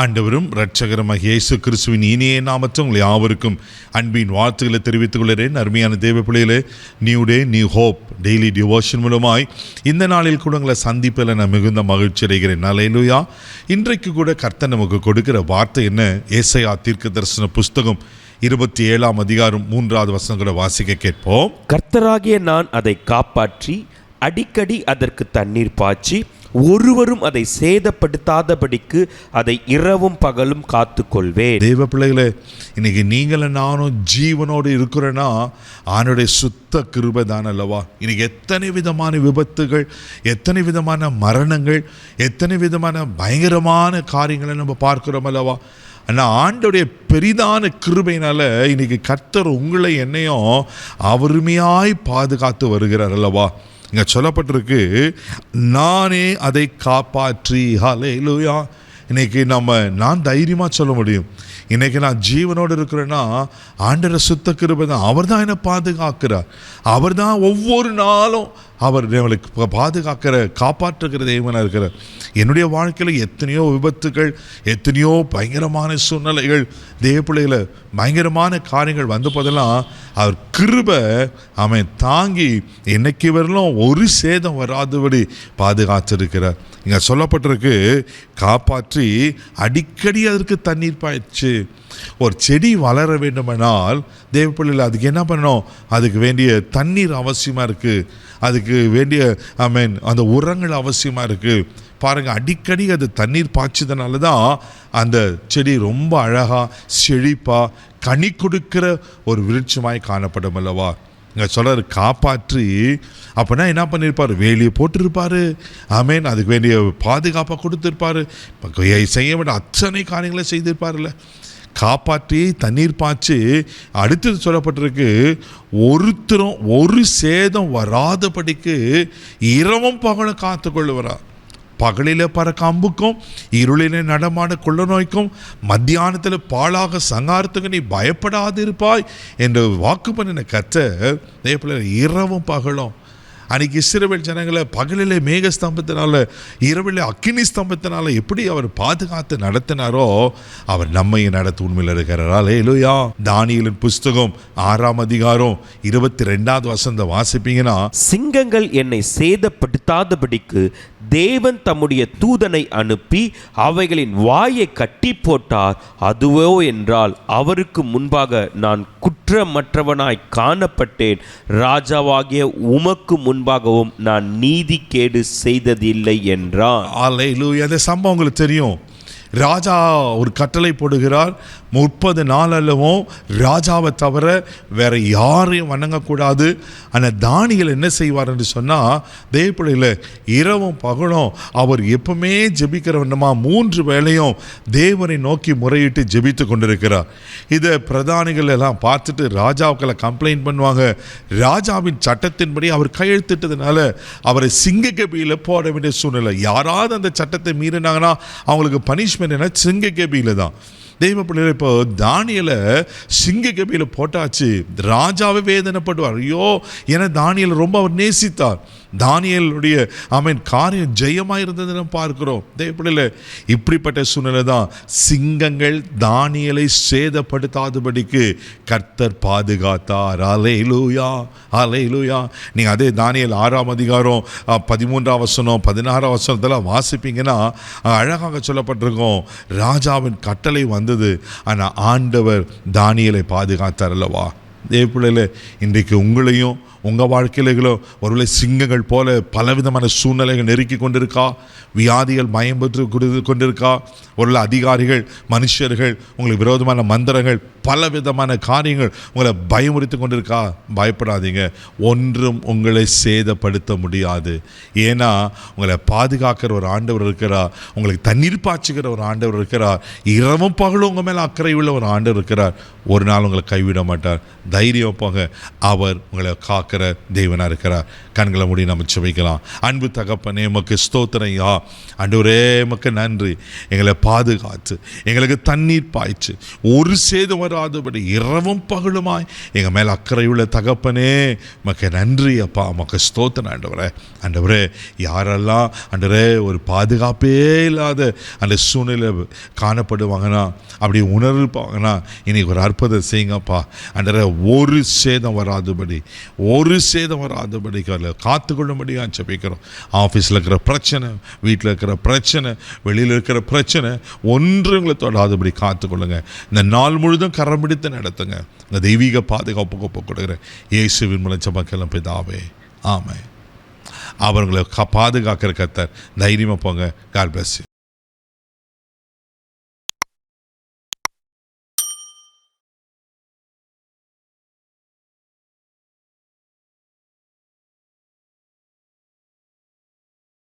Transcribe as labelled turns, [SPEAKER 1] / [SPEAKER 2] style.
[SPEAKER 1] ஆண்டவரும் இரட்சகருமாகிய இயேசு கிறிஸ்துவின் இனிய நாமத்தில் உங்களை யாவருக்கும் அன்பின் வாழ்த்துக்களை தெரிவித்துக் கொள்கிறேன். அருமையான தேவ பிள்ளைகளே, new day new hope daily devotion மூலமாய் இந்த நாளில் கூட உங்களை சந்திப்பில் நான் மிகுந்த மகிழ்ச்சி அடைகிறேன். அல்லேலூயா. இன்றைக்கு கூட கர்த்தர் நமக்கு கொடுக்கிற வார்த்தை என்ன? ஏசாயா தீர்க்க தரிசன புஸ்தகம் 27ஆம் அதிகாரம் 3வது வசனம் கூட வாசிக்க கேட்போம்.
[SPEAKER 2] கர்த்தராகிய நான் அதை காப்பாற்றி அடிக்கடி அதற்கு தண்ணீர் பாய்ச்சி ஒருவரும் அதை சேதப்படுத்தாதபடிக்கு அதை இரவும் பகலும் காத்துக்கொள்வேன்.
[SPEAKER 1] தேவ பிள்ளைகளே, இன்னைக்கு நீங்களும் நானும் ஜீவனோடு இருக்கிறேன்னா ஆணுடைய சுத்த கிருபை தான் அல்லவா? இன்னைக்கு எத்தனை விதமான விபத்துகள், எத்தனை விதமான மரணங்கள், எத்தனை விதமான பயங்கரமான காரியங்களை நம்ம பார்க்கிறோம் அல்லவா? ஆனால் ஆண்டோடைய பெரிதான கிருபையினால இன்னைக்கு கர்த்தர் உங்களை என்னையும் அவருமையாய் பாதுகாத்து வருகிறார் அல்லவா? இங்கே சொல்லப்பட்டிருக்கு, நானே அதை காப்பாற்றி. ஹல்லேலூயா. இன்றைக்கி நான் தைரியமாக சொல்ல முடியும், இன்றைக்கி நான் ஜீவனோடு இருக்கிறேன்னா ஆண்டவர் சுத்த கிருபை தான். அவர் தான் என்னை பாதுகாக்கிறார். அவர் தான் ஒவ்வொரு நாளும் அவர் நம்மளுக்கு பாதுகாக்கிற காப்பாற்றுகிற தெய்வனாக இருக்கிறார். என்னுடைய வாழ்க்கையில் எத்தனையோ விபத்துகள், எத்தனையோ பயங்கரமான சூழ்நிலைகள், தேவ பிள்ளைகளை பயங்கரமான காரியங்கள் வந்த போதெல்லாம் அவர் கிருபை அவன் தாங்கி என்னைக்கு வரலும் ஒரு சேதம் வராதபடி பாதுகாத்திருக்கிறார். இங்கே சொல்லப்பட்டிருக்கு, காப்பாற்றி அடிக்கடி அதற்கு தண்ணீர் பாய்ச்சி. ஒரு செடி வளர வேண்டுமானால் தேவ பிள்ளைகள் அதுக்கு என்ன பண்ணணும்? அதுக்கு வேண்டிய தண்ணீர் அவசியமாக இருக்குது. அதுக்கு வேண்டிய அந்த உரங்கள் அவசியமாக இருக்குது. பாருங்கள், அடிக்கடி அது தண்ணீர் பாய்ச்சதுனால தான் அந்த செடி ரொம்ப அழகாக செழிப்பாக கனி கொடுக்கிற ஒரு விருட்சமாய் காணப்படும் அல்லவா? இங்கே சொல்கிறார், காப்பாற்றி. அப்படின்னா என்ன பண்ணியிருப்பார்? வேலியை போட்டிருப்பார். அதுக்கு வேண்டிய பாதுகாப்பாக கொடுத்துருப்பார். செய்ய வேண்டிய அத்தனை காரியங்களை செய்திருப்பார்ல. காப்பாற்றி தண்ணீர் பாய்ச்சி. அடுத்தது சொல்லப்பட்டிருக்கு, ஒருத்தரும் ஒரு சேதம் வராதபடிக்கு இரவும் பகலும் காத்துக்கொள்ளுவாரா. பகலில் பறக்க அம்புக்கும், இருளிலே நடமாட கொள்ள நோய்க்கும், மத்தியானத்தில் பாழாக சங்காரத்துக்கு நீ பயப்படாது இருப்பாய் என்று வாக்கு பண்ணின கர்த்தர் இரவும் பகலும். அன்றைக்கி இஸ்ரவேல் ஜனங்களை பகலிலே மேக ஸ்தம்பத்தினால, இரவிலே அக்கினி ஸ்தம்பத்தினால எப்படி அவர் பாதுகாத்து நடத்தினாரோ அவர் நம்மையும் நடத்த உண்மையில் இருக்கிறார். அல்லேலூயா. தானியேலின் புஸ்தகம் 6ஆம் அதிகாரம் 22வது வசனம் வாசிப்பீங்கன்னா,
[SPEAKER 2] சிங்கங்கள் என்னை சேதப்படுத்தாதபடிக்கு தேவன் தம்முடைய தூதனை அனுப்பி அவைகளின் வாயை கட்டி போட்டார். அதுவோ என்றால் அவருக்கு முன்பாக நான் குற்றமற்றவனாய் காணப்பட்டேன். ராஜாவாகிய உமக்கு முன்பாகவும் நான் நீதிகேடு செய்ததில்லை என்றான்.
[SPEAKER 1] அல்லேலூயா. அந்த சம்பவம் உங்களுக்கு தெரியும். ராஜா ஒரு கட்டளை போடுகிறார், 30 நாள் அல்லவும் ராஜாவை தவிர வேற யாரையும் வணங்கக்கூடாது. ஆனால் தானியேல் என்ன செய்வார் என்று சொன்னால், தேவப்பிள்ளையில் இரவும் பகலும் அவர் எப்பவுமே ஜெபிக்கிறவனமா 3 வேளையும் தேவனை நோக்கி முறையிட்டு ஜெபித்து கொண்டிருக்கிறார். இதை பிரதானிகள் எல்லாம் பார்த்துட்டு ராஜாவுக்களை கம்ப்ளைண்ட் பண்ணுவாங்க. ராஜாவின் சட்டத்தின்படி அவர் கையெழுத்திட்டதுனால அவரை சிங்க கபியில் போட வேண்டிய சூழ்நிலை. யாராவது அந்த சட்டத்தை மீறினாங்கன்னா அவங்களுக்கு பனிஷ்மெண்ட் என்ன? சிங்க கபியில் தான். தெய்வ பிள்ளைகள், இப்போ தானியேலை சிங்க கபியில் போட்டாச்சு. ராஜாவே வேதனைப்படுவார். ஐயோ, ஏன்னா தானியேல் ரொம்ப அவர் நேசித்தார். தானியேலுடைய காரியம் ஜெயமாக இருந்ததுன்னு பார்க்கிறோம். தெய்வ பிள்ளைகள், இப்படிப்பட்ட சூழ்நிலை தான் சிங்கங்கள் தானியேலை சேதப்படுத்தாதபடிக்கு கர்த்தர் பாதுகாத்தார். அல்லேலூயா, அல்லேலூயா. நீங்கள் அதே தானியேல் 6ஆம் அதிகாரம் 13ஆம் வசனம் 16ஆம் வசனத்தில் வாசிப்பீங்கன்னா அழகாக சொல்லப்பட்டிருக்கோம், ராஜாவின் கட்டளை வந்தது, ஆனால் ஆண்டவர் தானியேலை பாதுகாத்தார் அல்லவா? தேவ பிள்ளைகளே, இன்றைக்கு உங்களையும் உங்கள் வாழ்க்கையிலோ ஒருவேளை சிங்கங்கள் போல பலவிதமான சூழ்நிலைகள் நெருக்கி கொண்டிருக்கா, வியாதிகள் பயம்பெற்று கொண்டிருக்கா, ஒருவேளை அதிகாரிகள், மனுஷர்கள், உங்களுக்கு விரோதமான மந்திரங்கள், பலவிதமான காரியங்கள் உங்களை பயமுறுத்தி கொண்டிருக்கா. பயப்படாதீங்க, ஒன்றும் உங்களை சேதப்படுத்த முடியாது. ஏன்னா உங்களை பாதுகாக்கிற ஒரு ஆண்டவர் இருக்கிறார். உங்களுக்கு தண்ணீர் பாய்ச்சுகிற ஒரு ஆண்டவர் இருக்கிறார். இரவும் பகலும் உங்கள் மேலே அக்கறை உள்ள ஒரு ஆண்டவர் இருக்கிறார். ஒரு நாள் உங்களை கைவிட மாட்டார். தைரியம் போங்க, அவர் உங்களை காக்க காக்கிற தேவனாக இருக்கிறார். கண்களை மூடி நம்ம செபிக்கலாம். அன்பு தகப்பனே, உமக்கு ஸ்தோத்திரையா. ஆண்டவரே, உமக்கு நன்றி. எங்களை பாதுகாத்து எங்களுக்கு தண்ணீர் பாய்ச்சு ஒரு சேதம் வராதபடி இரவும் பகலுமாய் எங்கள் மேலே அக்கறையுள்ள தகப்பனே, உமக்கு நன்றி அப்பா. உமக்கு ஸ்தோத்திரம் ஆண்டவரே. ஆண்டவரே, யாரெல்லாம் ஆண்டவரே ஒரு பாதுகாப்பே இல்லாத அந்த சூழ்நிலை காணப்படுவாங்கன்னா, அப்படி உணர்ப்பாங்கன்னா, இன்னைக்கு ஒரு அற்புதம் செய்யுங்கப்பா. ஆண்டவரே, ஒரு சேதம் வராதபடி காத்துக்கொள்ளும்படியாக ஜெபிக்கிறோம். ஆஃபீஸில் இருக்கிற பிரச்சனை, வீட்டில் இருக்கிற பிரச்சனை, வெளியில் இருக்கிற பிரச்சனை ஒன்று உங்களை தொடாதபடி காத்துக்கொள்ளுங்க. இந்த நாள் முழுதும் கரம் பிடித்து நடத்துங்க. இந்த தெய்வீக பாதுகாப்புக்கு ஒப்புக் கொடுக்குறேன் இயேசுவின் மூலம் ஜெபக்கலாம் பிதாவே, ஆமென். அவர்களை பாதுகாக்கிற கர்த்தர். தைரியமாக போங்க. God bless you.